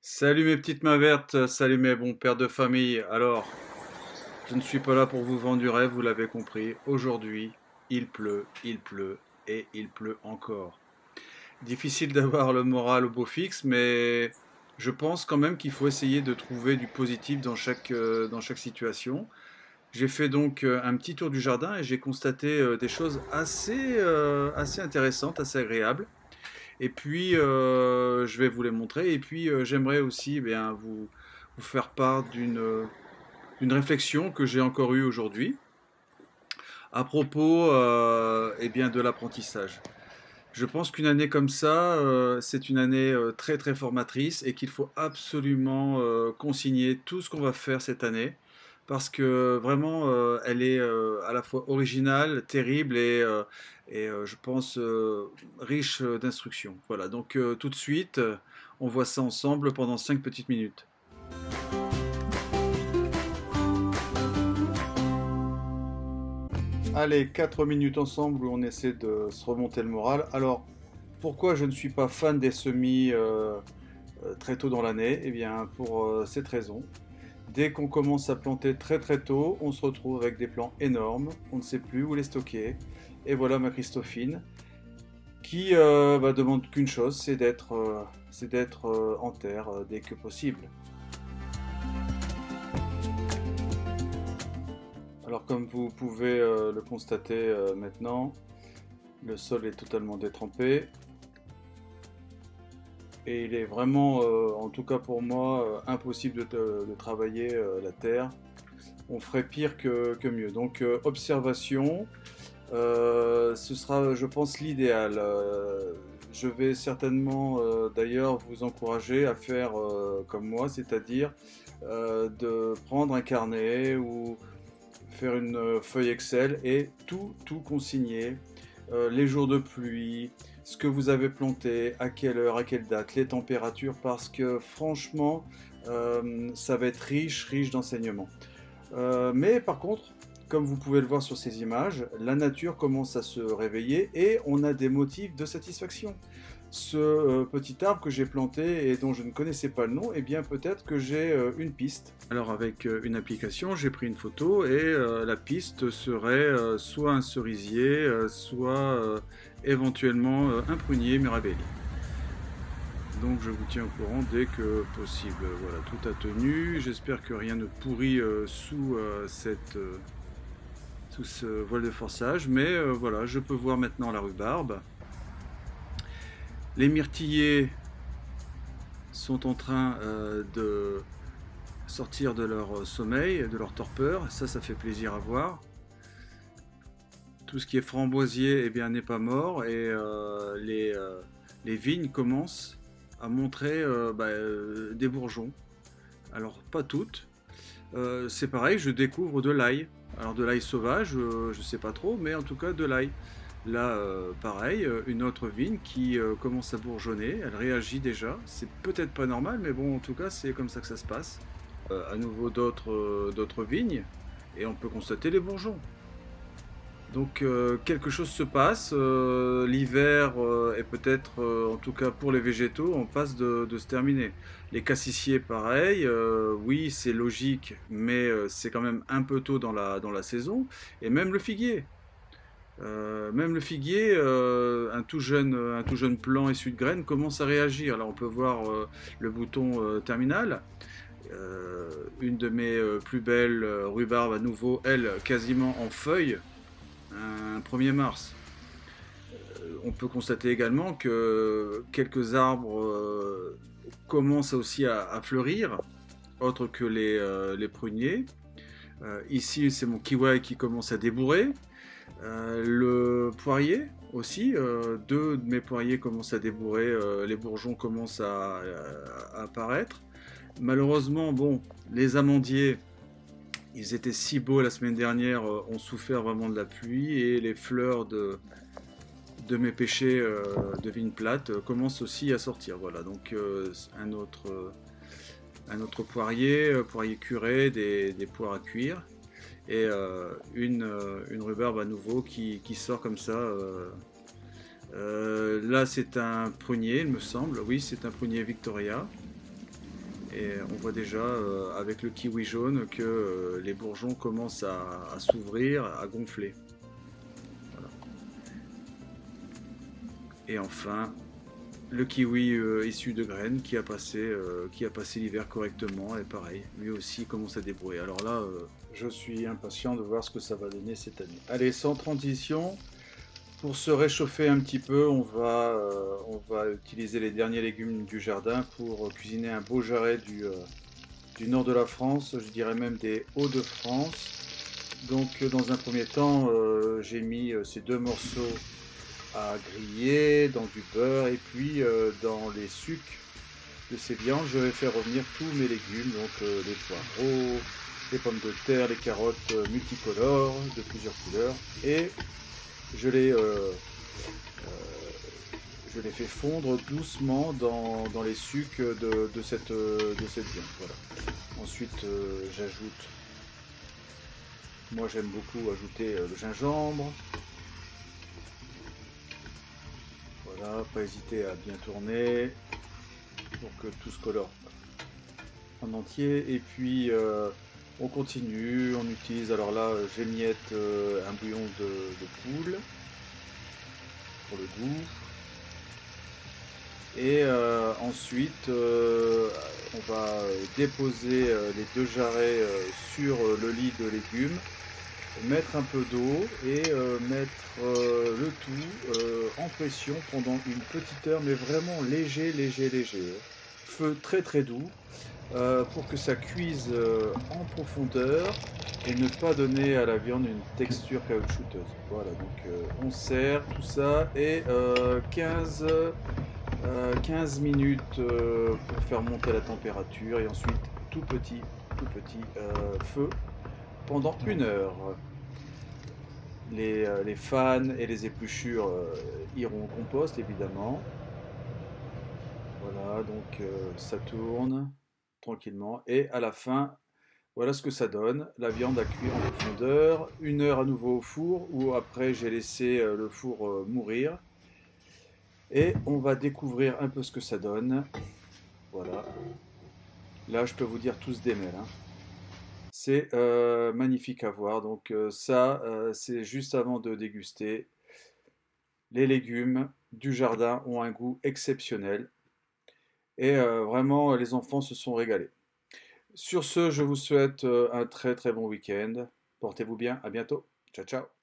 Salut mes petites mains vertes, salut mes bons pères de famille. Alors, je ne suis pas là pour vous vendre du rêve, vous l'avez compris. Aujourd'hui, il pleut et il pleut encore. Difficile d'avoir le moral au beau fixe, mais je pense quand même qu'il faut essayer de trouver du positif dans chaque situation. J'ai fait donc un petit tour du jardin et j'ai constaté des choses assez intéressantes, assez agréables. Et puis, je vais vous les montrer. Et puis, j'aimerais aussi vous faire part d'une réflexion que j'ai encore eue aujourd'hui à propos de l'apprentissage. Je pense qu'une année comme ça, c'est une année très très formatrice et qu'il faut absolument consigner tout ce qu'on va faire cette année parce que vraiment elle est à la fois originale, terrible et je pense riche d'instructions. Voilà, donc tout de suite, on voit ça ensemble pendant 5 petites minutes. Allez, 4 minutes ensemble où on essaie de se remonter le moral. Alors, pourquoi je ne suis pas fan des semis très tôt dans l'année? Eh bien, pour cette raison. Dès qu'on commence à planter très très tôt, on se retrouve avec des plants énormes, on ne sait plus où les stocker. Et voilà ma Christophine, qui demande qu'une chose, c'est d'être en terre dès que possible. Alors comme vous pouvez le constater maintenant, le sol est totalement détrempé et il est vraiment, en tout cas pour moi, impossible de travailler la terre. On ferait pire que mieux. Donc observation, ce sera, je pense, l'idéal. Je vais certainement d'ailleurs vous encourager à faire comme moi, c'est-à-dire de prendre un carnet ou faire une feuille Excel et tout consigner. Les jours de pluie, ce que vous avez planté, à quelle heure, à quelle date, les températures, parce que franchement, ça va être riche d'enseignements. Mais par contre, comme vous pouvez le voir sur ces images, la nature commence à se réveiller et on a des motifs de satisfaction. Ce petit arbre que j'ai planté et dont je ne connaissais pas le nom, eh bien peut-être que j'ai une piste. Alors avec une application, j'ai pris une photo et la piste serait soit un cerisier, soit éventuellement un prunier Mirabelli. Donc je vous tiens au courant dès que possible. Voilà, tout a tenu. J'espère que rien ne pourrit sous ce voile de forçage. Mais voilà, je peux voir maintenant la rhubarbe. Les myrtillers sont en train de sortir de leur sommeil, de leur torpeur. Ça fait plaisir à voir. Tout ce qui est framboisier, eh bien, n'est pas mort et les vignes commencent à montrer des bourgeons. Alors, pas toutes. C'est pareil, je découvre de l'ail. Alors, de l'ail sauvage, je sais pas trop, mais en tout cas de l'ail. Là, pareil, une autre vigne qui commence à bourgeonner. Elle réagit déjà. C'est peut-être pas normal, mais bon, en tout cas, c'est comme ça que ça se passe. À nouveau d'autres vignes et on peut constater les bourgeons. Donc quelque chose se passe, l'hiver est peut-être, en tout cas pour les végétaux, en passe de se terminer. Les cassissiers, pareil, oui c'est logique, mais c'est quand même un peu tôt dans la saison. Et même le figuier, un tout jeune plant issu de graines commence à réagir. Alors on peut voir le bouton terminal. Une de mes plus belles rhubarbes à nouveau, elle quasiment en feuilles, un 1er mars. On peut constater également que quelques arbres commencent aussi à fleurir, autres que les pruniers. Ici, c'est mon kiwi qui commence à débourrer. Le poirier aussi, deux de mes poiriers commencent à débourrer, les bourgeons commencent à apparaître. Malheureusement, bon, les amandiers, ils étaient si beaux la semaine dernière, ont souffert vraiment de la pluie et les fleurs de mes pêchers de vigne plate commencent aussi à sortir. Voilà, donc un autre poirier, poirier curé, des poires à cuire et une rhubarbe à nouveau qui sort comme ça. Là, c'est un prunier, il me semble. Oui, c'est un prunier Victoria. Et on voit déjà avec le kiwi jaune que les bourgeons commencent à s'ouvrir, à gonfler. Voilà. Et enfin, le kiwi issu de graines qui a passé l'hiver correctement et pareil, lui aussi commence à débrouiller. Alors là, je suis impatient de voir ce que ça va donner cette année. Allez, sans transition, pour se réchauffer un petit peu, on va utiliser les derniers légumes du jardin pour cuisiner un beau jarret du nord de la France, je dirais même des Hauts-de-France. Donc dans un premier temps, j'ai mis ces deux morceaux à griller dans du beurre et puis dans les sucs de ces viandes, je vais faire revenir tous mes légumes, donc les poireaux, les pommes de terre, les carottes multicolores de plusieurs couleurs et je les, euh, je les fais fondre doucement dans les sucs de cette viande. Voilà. Ensuite, j'ajoute, moi j'aime beaucoup ajouter le gingembre. Voilà, pas hésiter à bien tourner pour que tout se colore en entier. Et puis on continue, on utilise, alors là j'émiette un bouillon de poule pour le goût. Et ensuite on va déposer les deux jarrets sur le lit de légumes, mettre un peu d'eau et mettre le tout en pression pendant une petite heure, mais vraiment léger, léger, léger. Feu très très doux pour que ça cuise en profondeur et ne pas donner à la viande une texture caoutchouteuse. Voilà, donc on sert tout ça et 15 minutes pour faire monter la température et ensuite tout petit feu pendant une heure. Les fans et les épluchures iront au compost évidemment. Voilà, donc ça tourne tranquillement et à la fin, voilà ce que ça donne. La viande à cuire en profondeur, une heure à nouveau au four ou après j'ai laissé le four mourir et on va découvrir un peu ce que ça donne. Voilà, là je peux vous dire tous des mails, hein. C'est magnifique à voir. Donc ça, c'est juste avant de déguster. Les légumes du jardin ont un goût exceptionnel. Et vraiment, les enfants se sont régalés. Sur ce, je vous souhaite un très très bon week-end. Portez-vous bien, à bientôt. Ciao ciao.